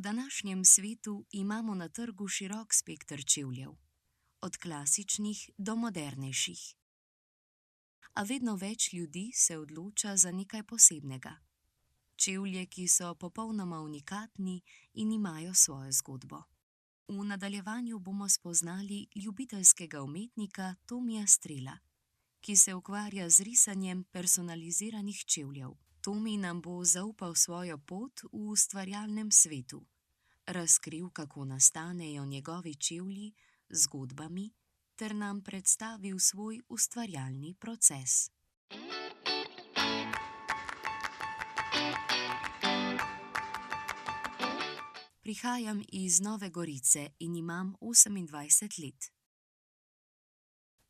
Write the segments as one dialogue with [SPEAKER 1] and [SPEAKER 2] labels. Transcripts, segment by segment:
[SPEAKER 1] današnjem svetu imamo na trgu širok spekter čevljev, od klasičnih do modernejših. A vedno več ljudi se odloča za nekaj posebnega. Čevlje, ki so popolnoma unikatni in imajo svojo zgodbo. V nadaljevanju bomo spoznali ljubiteljskega umetnika Tomija Strela, ki se ukvarja z risanjem personaliziranih čevljev. Tomi nam bo zaupal svojo pot v ustvarjalnem svetu, razkril, kako nastanejo njegovi čevlji z zgodbami, ter nam predstavil svoj ustvarjalni proces. Prihajam iz Nove Gorice in imam 28 let.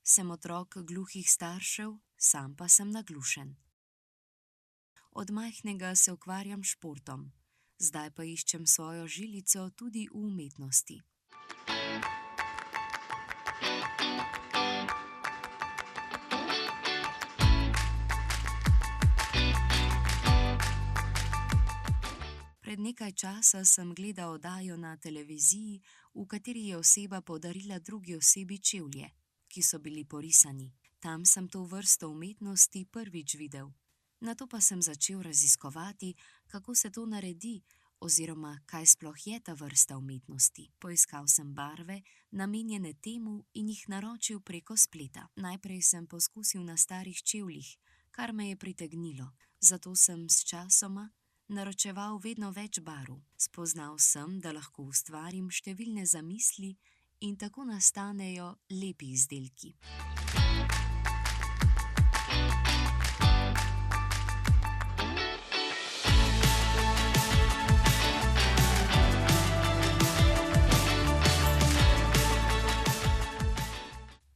[SPEAKER 1] Sem otrok gluhih staršev, sam pa sem naglušen. Od majhnega se ukvarjam s športom, zdaj pa iščem svojo žilico tudi v umetnosti. Pred nekaj časa sem gledal oddajo na televiziji, v kateri je oseba podarila drugi osebi čevlje, ki so bili porisani. Tam sem to vrsto umetnosti prvič videl. Nato pa sem začel raziskovati, kako se to naredi oziroma kaj sploh je ta vrsta umetnosti. Poiskal sem barve, namenjene temu, in jih naročil preko spleta. Najprej sem poskusil na starih čevljih, kar me je pritegnilo. Zato sem s časoma naročeval vedno več barv. Spoznal sem, da lahko ustvarim številne zamisli in tako nastanejo lepi izdelki.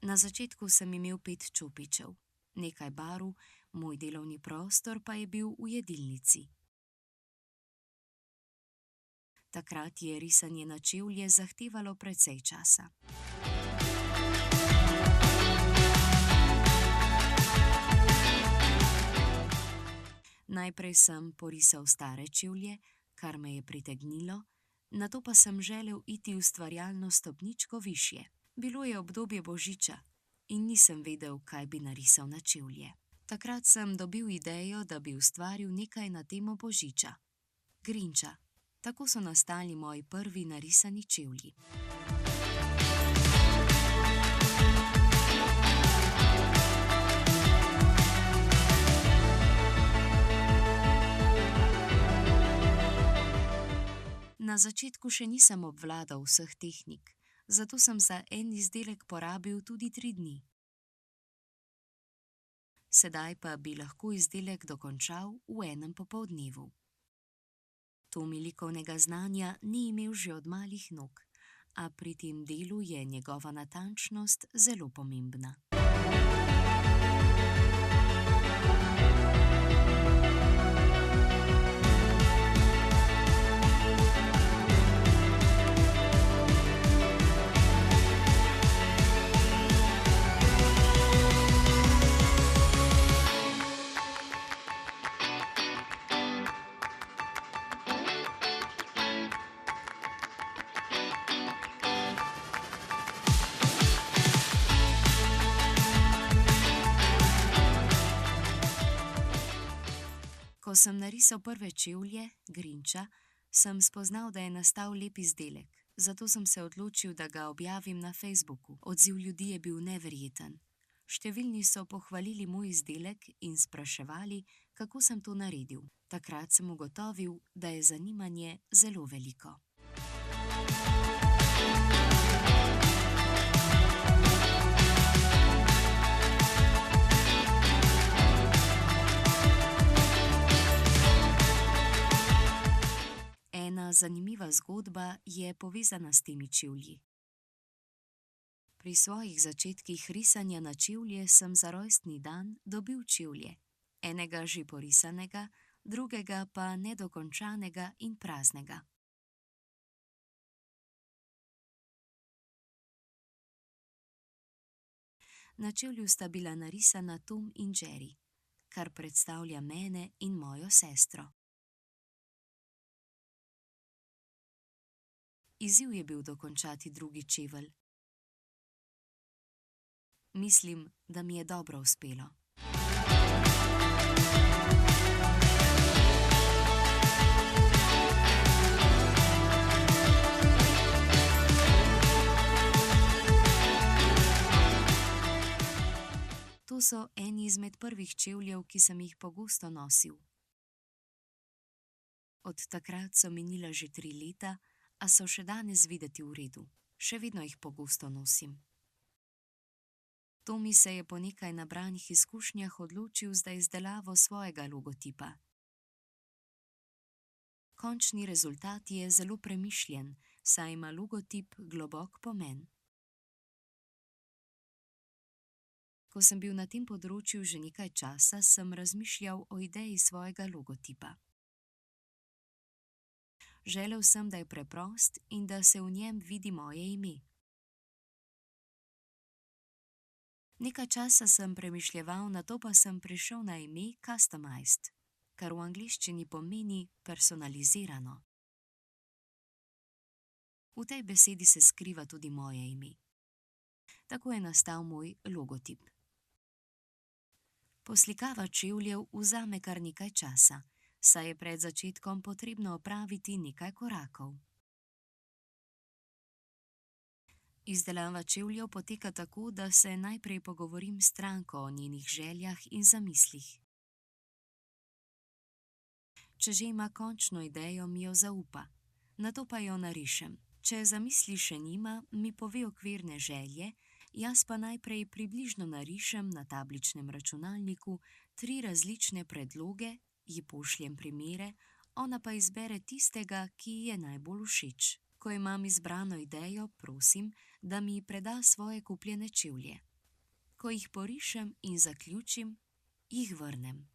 [SPEAKER 1] Na začetku sem imel 5 čopičev, nekaj barv, moj delovni prostor pa je bil v jedilnici. Takrat je risanje na čevlje zahtevalo precej časa. Najprej sem porisal stare čevlje, kar me je pritegnilo, nato pa sem želel iti ustvarjalno stopničko višje. Bilo je obdobje božiča in nisem vedel, kaj bi narisal na čevlje. Takrat sem dobil idejo, da bi ustvaril nekaj na temo božiča. Grinča. Tako so nastali moji prvi narisani čevlji. Na začetku še nisem obvladal vseh tehnik, zato sem za en izdelek porabil tudi 3 dni. Sedaj pa bi lahko izdelek dokončal v enem popoldnevu. Tomi likovnega znanja ni imel že od malih nog, a pri tem delu je njegova natančnost zelo pomembna. Ko sem narisal prve čevlje, Grinča, sem spoznal, da je nastal lep izdelek. Zato sem se odločil, da ga objavim na Facebooku. Odziv ljudi je bil neverjeten. Številni so pohvalili moj izdelek in spraševali, kako sem to naredil. Takrat sem ugotovil, da je zanimanje zelo veliko. Ena zanimiva zgodba je povezana s temi čevlji. Pri svojih začetkih risanja na čevlje sem za rojstni dan dobil čevlje, enega že porisanega, drugega pa nedokončanega in praznega. Na čevlju sta bila narisana Tom in Jerry, kar predstavlja mene in mojo sestro. Izziv je bil dokončati drugi čevelj. Mislim, da mi je dobro uspelo. To so eni izmed prvih čevljev, ki sem jih pogosto nosil. Od takrat so minila že 3 leta, a so še danes videti v redu. Še vedno jih pogosto nosim. Tomi se je po nekaj nabranih izkušnjah odločil za izdelavo svojega logotipa. Končni rezultat je zelo premišljen, saj ima logotip globok pomen. Ko sem bil na tem področju že nekaj časa, sem razmišljal o ideji svojega logotipa. Želel sem, da je preprost in da se v njem vidi moje ime. Nekaj časa sem premišljeval, nato pa sem prišel na ime customized, kar v angleščini pomeni personalizirano. V tej besedi se skriva tudi moje ime. Tako je nastal moj logotip. Poslikava čevljev vzame kar nekaj časa, saj je pred začetkom potrebno opraviti nekaj korakov. Izdelava čevljev poteka tako, da se najprej pogovorim s stranko o njenih željah in zamislih. Če že ima končno idejo, mi jo zaupa, nato pa jo narišem. Če zamisli še nima, mi pove okvirne želje, jaz pa najprej približno narišem na tabličnem računalniku 3 različne predloge, ji pošljem primere, ona pa izbere tistega, ki ji je najbolj všeč. Ko imam izbrano idejo, prosim, da mi preda svoje kupljene čevlje. Ko jih porišem in zaključim, jih vrnem.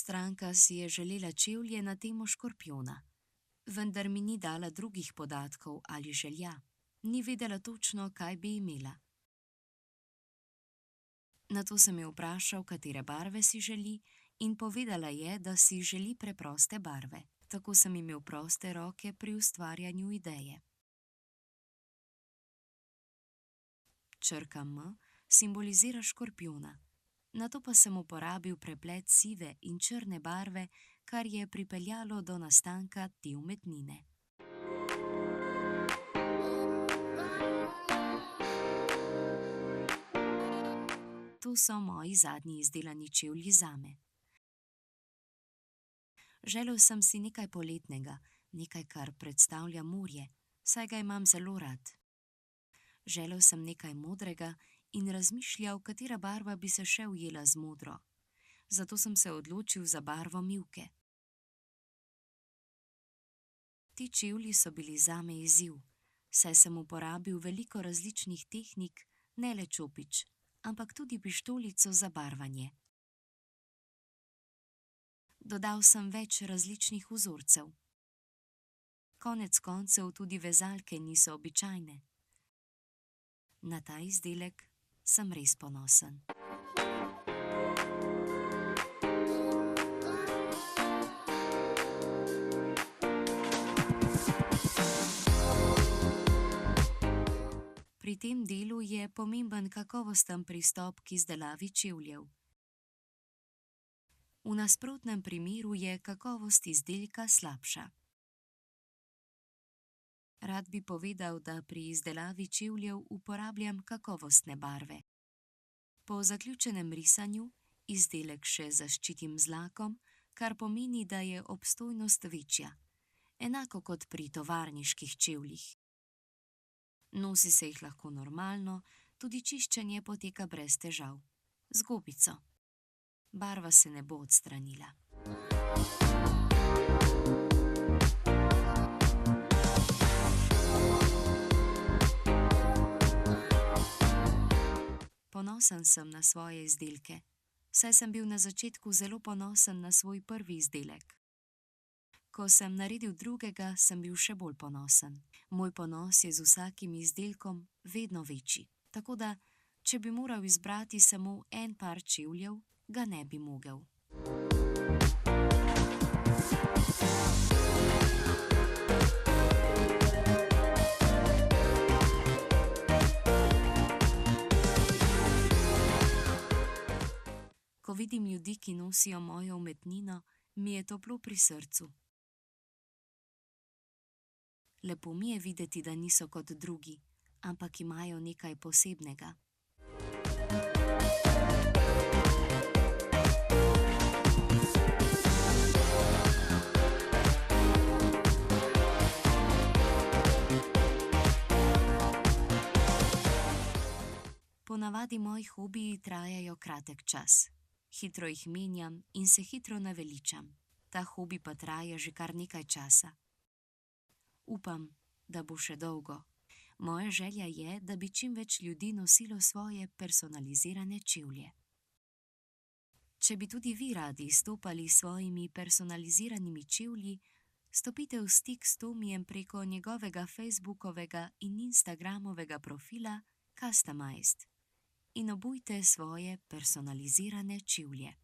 [SPEAKER 1] Stranka si je želela čevlje na temo škorpijona, vendar mi ni dala drugih podatkov ali želja. Ni vedela točno, kaj bi imela. Nato sem jo vprašal, katere barve si želi, in povedala je, da si želi preproste barve. Tako sem imel proste roke pri ustvarjanju ideje. Črka M simbolizira škorpijona. Nato pa sem uporabil preplet sive in črne barve, kar je pripeljalo do nastanka te umetnine. To so moji zadnji izdelani čevlji zame. Želel sem si nekaj poletnega, nekaj, kar predstavlja morje, saj ga imam zelo rad. Želel sem nekaj modrega in razmišljal, katera barva bi se še ujela z modro. Zato sem se odločil za barvo mivke. Ti čevlji so bili zame izziv, saj sem uporabil veliko različnih tehnik, ne le čopič, ampak tudi pištolico za barvanje. Dodal sem več različnih vzorcev. Konec koncev tudi vezalke niso običajne. Na ta izdelek sem res ponosen. Pri tem delu je pomemben kakovosten pristop k izdelavi čevljev. V nasprotnem primeru je kakovost izdelka slabša. Rad bi povedal, da pri izdelavi čevljev uporabljam kakovostne barve. Po zaključenem risanju izdelek še zaščitim z lakom, kar pomeni, da je obstojnost večja, enako kot pri tovarniških čevljih. Nosi se jih lahko normalno, tudi čiščenje poteka brez težav. Z gobico. Barva se ne bo odstranila. Ponosen sem na svoje izdelke, saj sem bil na začetku zelo ponosen na svoj prvi izdelek. Ko sem naredil drugega, sem bil še bolj ponosen. Moj ponos je z vsakim izdelkom vedno večji. Tako da, če bi moral izbrati samo en par čevljev, ga ne bi mogel. Ko vidim ljudi, ki nosijo mojo umetnino, mi je toplo pri srcu. Lepo mi je videti, da niso kot drugi, ampak imajo nekaj posebnega. Ponavadi moji hobiji trajajo kratek čas. Hitro jih menjam in se hitro naveličam. Ta hobi pa traja že kar nekaj časa. Upam, da bo še dolgo. Moja želja je, da bi čim več ljudi nosilo svoje personalizirane čevlje. Če bi tudi vi radi izstopali s svojimi personaliziranimi čevlji, stopite v stik s Tomijem preko njegovega Facebookovega in Instagramovega profila Customized in obujte svoje personalizirane čevlje.